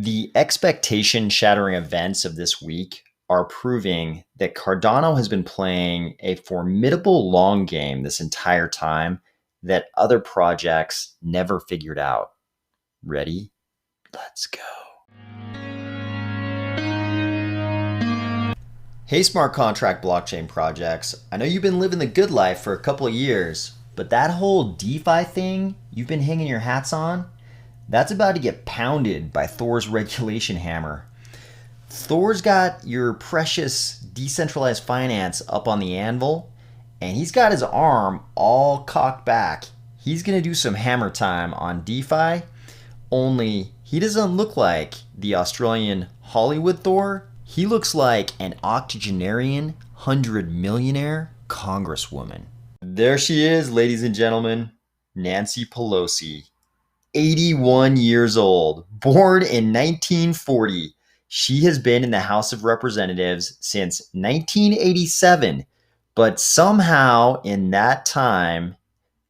The expectation-shattering events of this week are proving that Cardano has been playing a formidable long game this entire time that other projects never figured out. Ready? Let's go. Hey, smart contract blockchain projects. I know you've been living the good life for a couple of years, but that whole DeFi thing you've been hanging your hats on, that's about to get pounded by Thor's regulation hammer. Thor's got your precious decentralized finance up on the anvil, and he's got his arm all cocked back. He's going to do some hammer time on DeFi, only he doesn't look like the Australian Hollywood Thor. He looks like an octogenarian, 100-millionaire congresswoman. There she is, ladies and gentlemen, Nancy Pelosi. 81 years old, born in 1940. She has been in the House of Representatives since 1987, but somehow in that time,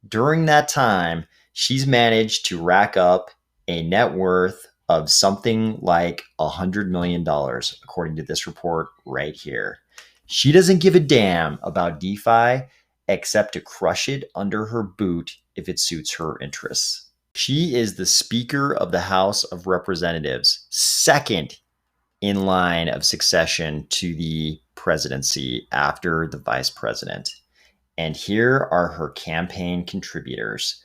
during that time, she's managed to rack up a net worth of something like $100 million, according to this report right here. She doesn't give a damn about DeFi except to crush it under her boot if it suits her interests. She is the Speaker of the House of Representatives, second in line of succession to the presidency after the vice president. And here are her campaign contributors: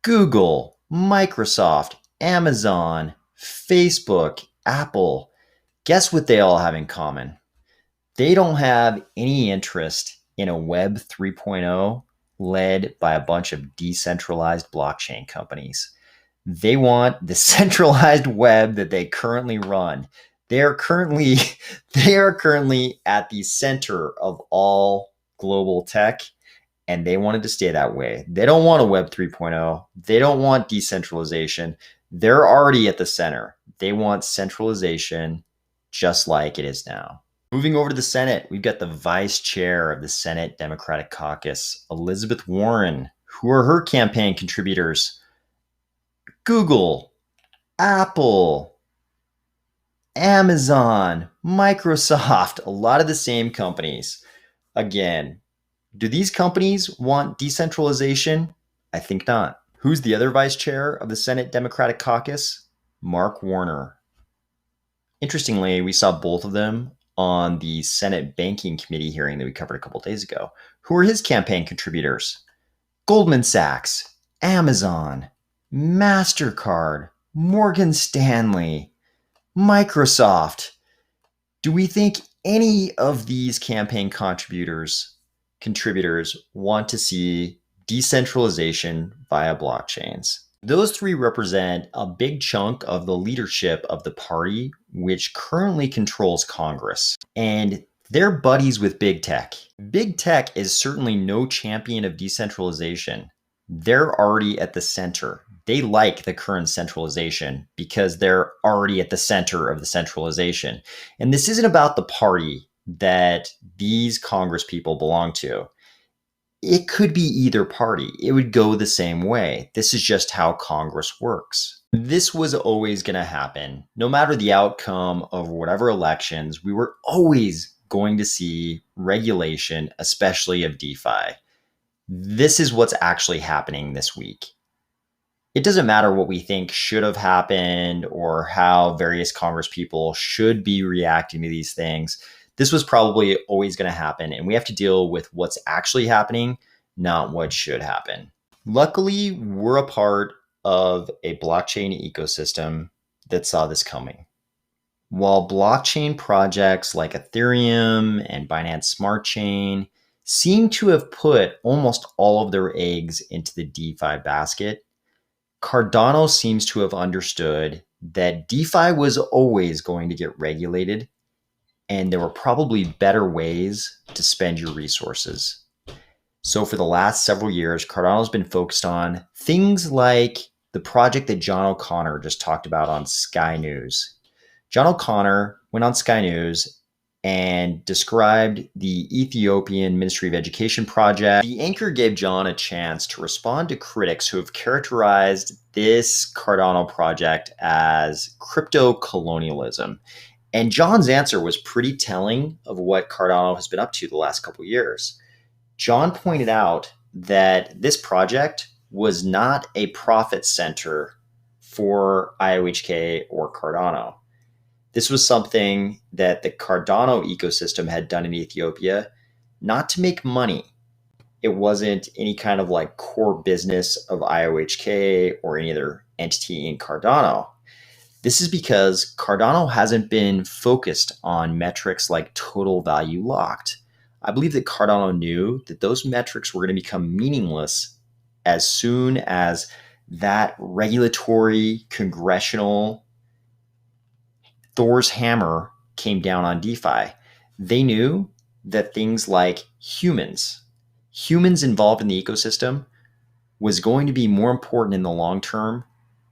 Google, Microsoft, Amazon, Facebook, Apple. Guess what they all have in common? They don't have any interest in a Web 3.0 led by a bunch of decentralized blockchain companies. They want the centralized web that they currently run. They are currently at the center of all global tech, and they want it to stay that way. They don't want a Web 3.0. They don't want decentralization. They're already at the center. They want centralization just like it is now. Moving over to the Senate, we've got the vice chair of the Senate Democratic Caucus, Elizabeth Warren. Who are her campaign contributors? Google, Apple, Amazon, Microsoft, a lot of the same companies. Again, do these companies want decentralization? I think not. Who's the other vice chair of the Senate Democratic Caucus? Mark Warner. Interestingly, we saw both of them on the Senate Banking Committee hearing that we covered a couple days ago. Who are his campaign contributors? Goldman Sachs, Amazon, MasterCard, Morgan Stanley, Microsoft. Do we think any of these campaign contributors want to see decentralization via blockchains? Those three represent a big chunk of the leadership of the party, which currently controls Congress. And they're buddies with big tech. Big tech is certainly no champion of decentralization. They're already at the center. They like the current centralization because they're already at the center of the centralization. And this isn't about the party that these Congress people belong to. It could be either party. It would go the same way. This is just how Congress works. This was always going to happen. No matter the outcome of whatever elections, we were always going to see regulation, especially of DeFi. This is what's actually happening this week. It doesn't matter what we think should have happened or how various Congress people should be reacting to these things. This was probably always going to happen, and we have to deal with what's actually happening, not what should happen. Luckily, we're a part of a blockchain ecosystem that saw this coming. While blockchain projects like Ethereum and Binance Smart Chain seem to have put almost all of their eggs into the DeFi basket, Cardano seems to have understood that DeFi was always going to get regulated, and there were probably better ways to spend your resources. So for the last several years, Cardano's been focused on things like the project that John O'Connor just talked about on Sky News. John O'Connor went on Sky News and described the Ethiopian Ministry of Education project. The anchor gave John a chance to respond to critics who have characterized this Cardano project as crypto colonialism. And John's answer was pretty telling of what Cardano has been up to the last couple of years. John pointed out that this project was not a profit center for IOHK or Cardano. This was something that the Cardano ecosystem had done in Ethiopia, not to make money. It wasn't any kind of like core business of IOHK or any other entity in Cardano. This is because Cardano hasn't been focused on metrics like total value locked. I believe that Cardano knew that those metrics were going to become meaningless as soon as that regulatory congressional Thor's hammer came down on DeFi. They knew that things like humans involved in the ecosystem was going to be more important in the long term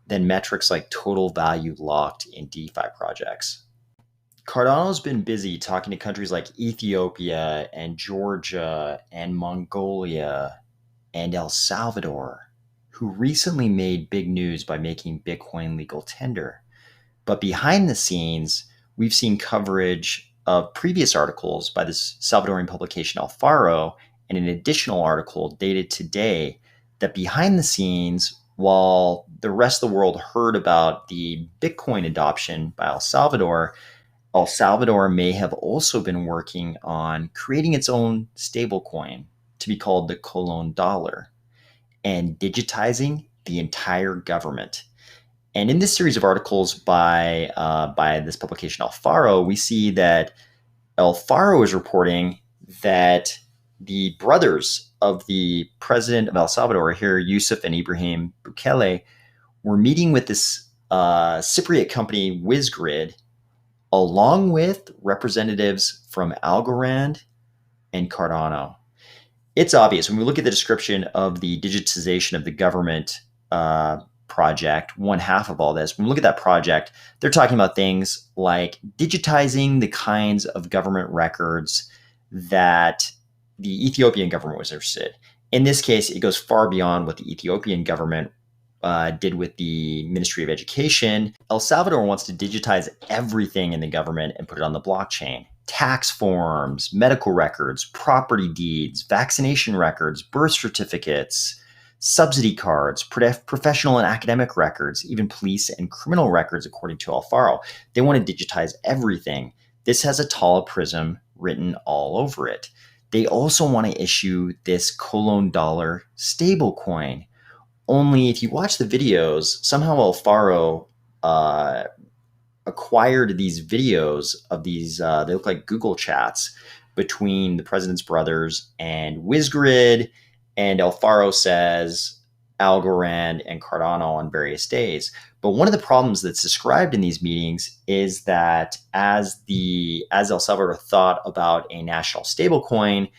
than metrics like total value locked in DeFi projects. Cardano's been busy talking to countries like Ethiopia and Georgia and Mongolia and El Salvador, who recently made big news by making Bitcoin legal tender. But behind the scenes, we've seen coverage of previous articles by this Salvadorian publication Alfaro and an additional article dated today that behind the scenes, while the rest of the world heard about the Bitcoin adoption by El Salvador may have also been working on creating its own stablecoin to be called the Colon dollar and digitizing the entire government. And in this series of articles by this publication Alfaro, we see that Alfaro is reporting that the brothers of the president of El Salvador here, Yusuf and Ibrahim Bukele, were meeting with this Cypriot company WizGrid, along with representatives from Algorand and Cardano. It's obvious when we look at the description of the digitization of the government project, one half of all this, when we look at that project, they're talking about things like digitizing the kinds of government records that the Ethiopian government was interested. In this case, it goes far beyond what the Ethiopian government did with the Ministry of Education. El Salvador wants to digitize everything in the government and put it on the blockchain. Tax forms, medical records, property deeds, vaccination records, birth certificates, subsidy cards, professional and academic records, even police and criminal records, according to Alfaro. They want to digitize everything. This has a tall prism written all over it. They also want to issue this Colon dollar stablecoin. Only if you watch the videos, somehow Alfaro acquired these videos of these, they look like Google chats between the president's brothers and WizGrid, and Alfaro says Algorand and Cardano on various days. But one of the problems that's described in these meetings is that as El Salvador thought about a national stablecoin,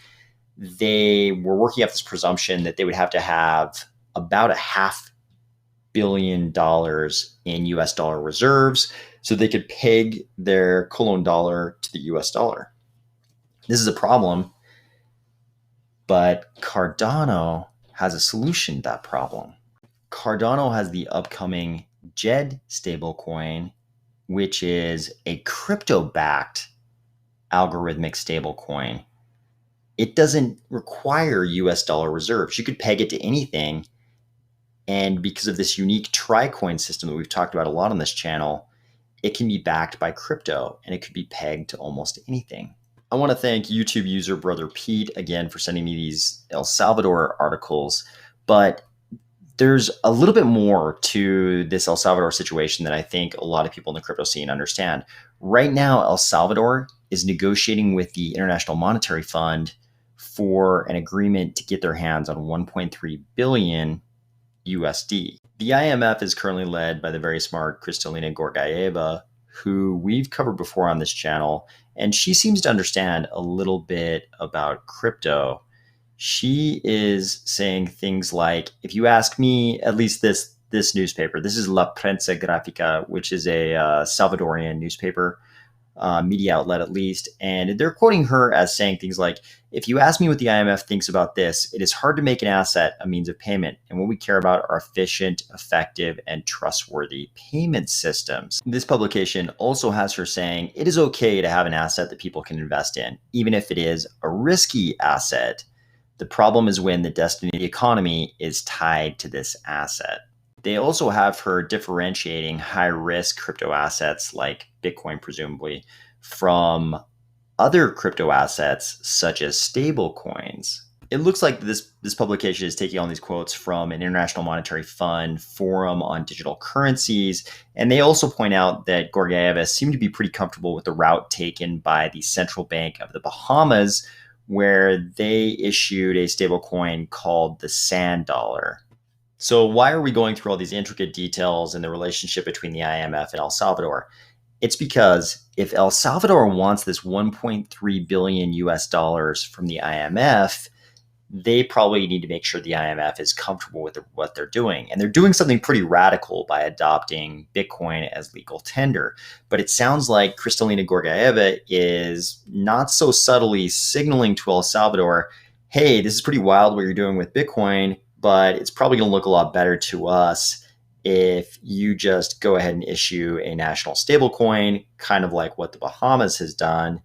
they were working up this presumption that they would have to have about $500 million in US dollar reserves so they could peg their Colon dollar to the US dollar. This is a problem, but Cardano has a solution to that problem. Cardano has the upcoming Djed stablecoin, which is a crypto-backed algorithmic stablecoin. It doesn't require US dollar reserves. You could peg it to anything. And because of this unique tri-coin system that we've talked about a lot on this channel, it can be backed by crypto and it could be pegged to almost anything. I want to thank YouTube user Brother Pete again for sending me these El Salvador articles, but there's a little bit more to this El Salvador situation that I think a lot of people in the crypto scene understand. Right now, El Salvador is negotiating with the International Monetary Fund for an agreement to get their hands on 1.3 billion USD. The IMF is currently led by the very smart Kristalina Georgieva, who we've covered before on this channel, and she seems to understand a little bit about crypto. She is saying things like, if you ask me, at least this newspaper, this is La Prensa Gráfica, which is a Salvadorian newspaper. media outlet at least. And they're quoting her as saying things like, if you ask me what the IMF thinks about this, it is hard to make an asset a means of payment. And what we care about are efficient, effective, and trustworthy payment systems. This publication also has her saying it is okay to have an asset that people can invest in, even if it is a risky asset. The problem is when the destiny of the economy is tied to this asset. They also have her differentiating high-risk crypto assets like Bitcoin, presumably, from other crypto assets such as stablecoins. It looks like this publication is taking on these quotes from an International Monetary Fund forum on digital currencies. And they also point out that Georgieva seemed to be pretty comfortable with the route taken by the Central Bank of the Bahamas, where they issued a stablecoin called the Sand Dollar. So why are we going through all these intricate details in the relationship between the IMF and El Salvador? It's because if El Salvador wants this 1.3 billion US dollars from the IMF, they probably need to make sure the IMF is comfortable with what they're doing. And they're doing something pretty radical by adopting Bitcoin as legal tender. But it sounds like Kristalina Georgieva is not so subtly signaling to El Salvador, hey, this is pretty wild what you're doing with Bitcoin, but it's probably going to look a lot better to us if you just go ahead and issue a national stablecoin, kind of like what the Bahamas has done.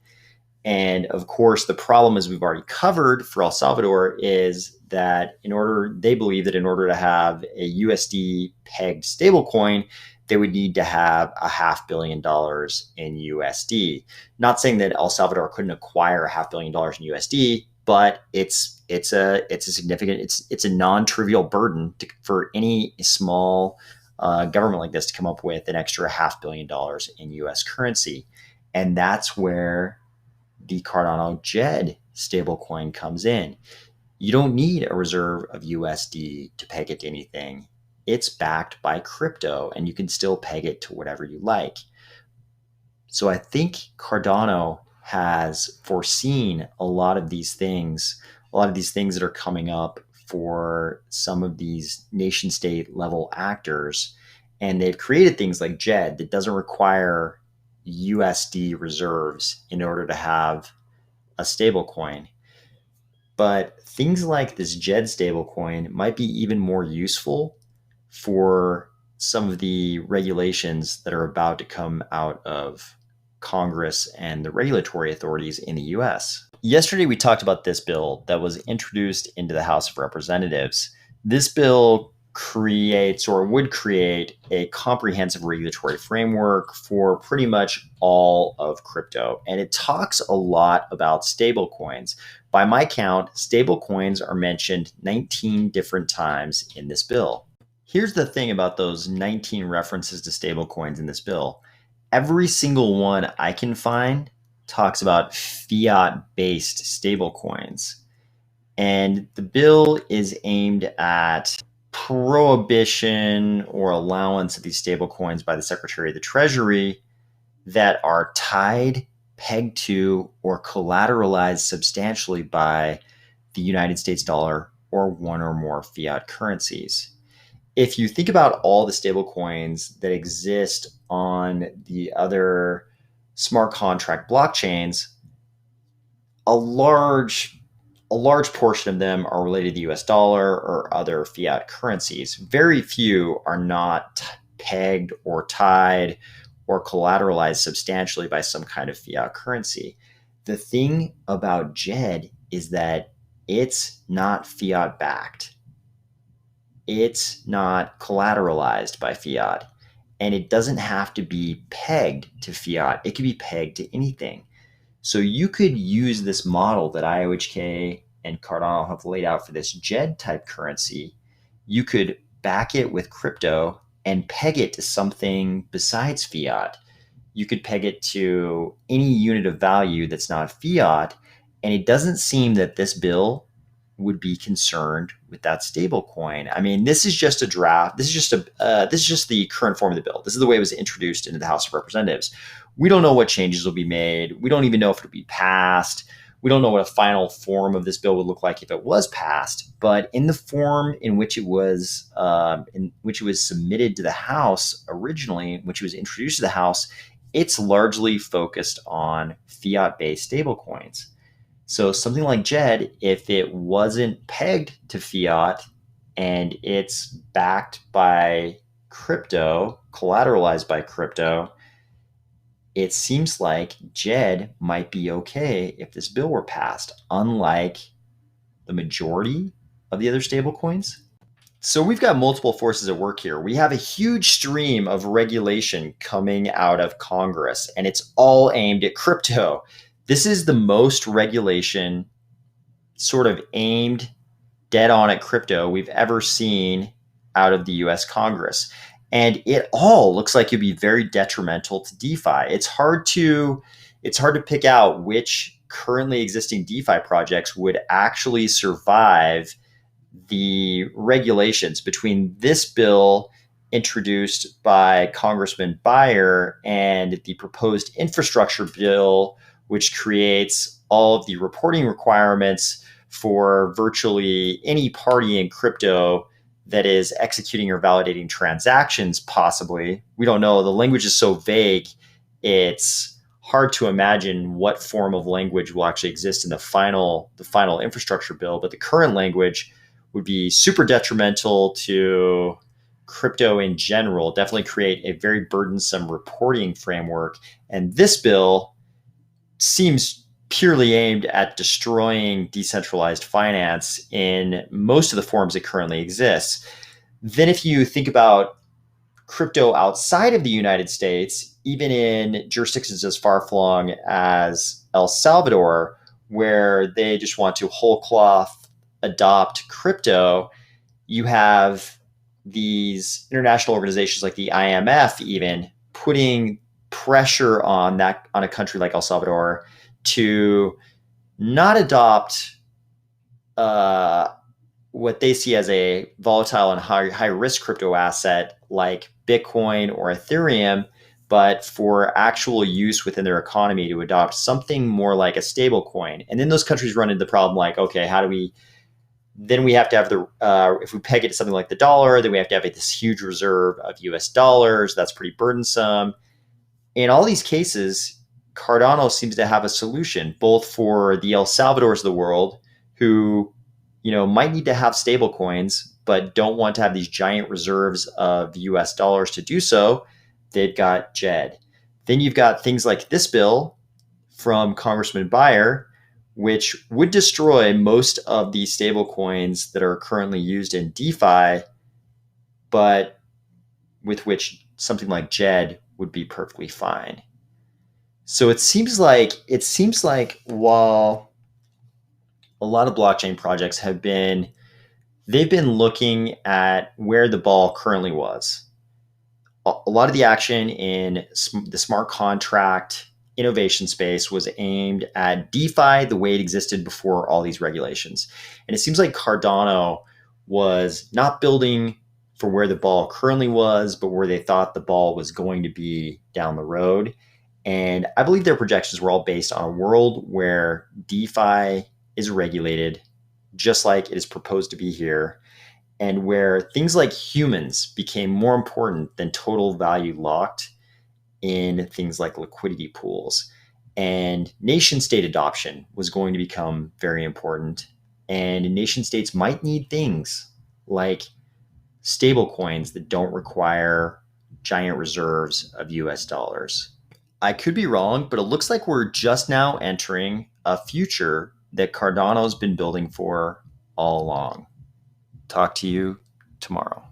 And of course, the problem, as we've already covered for El Salvador, is that they believe that in order to have a USD pegged stablecoin, they would need to have $500 million in USD. Not saying that El Salvador couldn't acquire $500 million in USD, but it's a significant, it's a non-trivial burden for any small government like this to come up with an extra $500 million in US currency. And that's where the Cardano Djed stablecoin comes in. You don't need a reserve of USD to peg it to anything. It's backed by crypto, and you can still peg it to whatever you like. So I think Cardano has foreseen a lot of these things that are coming up for some of these nation state level actors. And they've created things like Djed that doesn't require USD reserves in order to have a stablecoin. But things like this Djed stablecoin might be even more useful for some of the regulations that are about to come out of Congress and the regulatory authorities in the US. Yesterday, we talked about this bill that was introduced into the House of Representatives. This bill would create a comprehensive regulatory framework for pretty much all of crypto. And it talks a lot about stablecoins. By my count, stablecoins are mentioned 19 different times in this bill. Here's the thing about those 19 references to stablecoins in this bill. Every single one I can find talks about fiat-based stablecoins. And the bill is aimed at prohibition or allowance of these stablecoins by the Secretary of the Treasury that are tied, pegged to, or collateralized substantially by the United States dollar or one or more fiat currencies. If you think about all the stablecoins that exist on the other smart contract blockchains, a large portion of them are related to the US dollar or other fiat currencies. Very few are not pegged or tied or collateralized substantially by some kind of fiat currency. The thing about Djed is that it's not fiat backed. It's not collateralized by fiat, and it doesn't have to be pegged to fiat. It can be pegged to anything. So you could use this model that IOHK and Cardano have laid out for this Djed type currency. You could back it with crypto and peg it to something besides fiat. You could peg it to any unit of value that's not fiat. And it doesn't seem that this bill would be concerned with that stable coin. I mean, this is just a draft. This is just the current form of the bill. This is the way it was introduced into the House of Representatives. We don't know what changes will be made. We don't even know if it'll be passed. We don't know what a final form of this bill would look like if it was passed. But in the form in which it was submitted to the House originally, which was introduced to the House, it's largely focused on fiat-based stablecoins. So something like Djed, if it wasn't pegged to fiat and it's backed by crypto, collateralized by crypto, it seems like Djed might be okay if this bill were passed, unlike the majority of the other stablecoins. So we've got multiple forces at work here. We have a huge stream of regulation coming out of Congress, and it's all aimed at crypto. This is the most regulation sort of aimed dead on at crypto we've ever seen out of the US Congress. And it all looks like it'd be very detrimental to DeFi. It's hard to pick out which currently existing DeFi projects would actually survive the regulations between this bill introduced by Congressman Beyer and the proposed infrastructure bill, which creates all of the reporting requirements for virtually any party in crypto that is executing or validating transactions, possibly. We don't know. The language is so vague, it's hard to imagine what form of language will actually exist in the final infrastructure bill. But the current language would be super detrimental to crypto in general, definitely create a very burdensome reporting framework. And this bill seems purely aimed at destroying decentralized finance in most of the forms it currently exists. Then if you think about crypto outside of the United States, even in jurisdictions as far-flung as El Salvador, where they just want to whole cloth adopt crypto, you have these international organizations like the IMF even putting pressure on a country like El Salvador to not adopt what they see as a volatile and high risk crypto asset like Bitcoin or Ethereum, but for actual use within their economy to adopt something more like a stable coin. And then those countries run into the problem like, okay, then we have to have if we peg it to something like the dollar, then we have to have this huge reserve of US dollars. That's pretty burdensome. In all these cases, Cardano seems to have a solution, both for the El Salvadors of the world who, might need to have stable coins, but don't want to have these giant reserves of US dollars to do so. They've got Djed. Then you've got things like this bill from Congressman Beyer, which would destroy most of the stable coins that are currently used in DeFi, but with which something like Djed would be perfectly fine. So it seems like while a lot of blockchain projects they've been looking at where the ball currently was. A lot of the action in the smart contract innovation space was aimed at DeFi the way it existed before all these regulations. And it seems like Cardano was not building for where the ball currently was, but where they thought the ball was going to be down the road. And I believe their projections were all based on a world where DeFi is regulated, just like it is proposed to be here, and where things like humans became more important than total value locked in things like liquidity pools. And nation state adoption was going to become very important. And nation states might need things like stable coins that don't require giant reserves of US dollars. I could be wrong, but it looks like we're just now entering a future that Cardano's been building for all along. Talk to you tomorrow.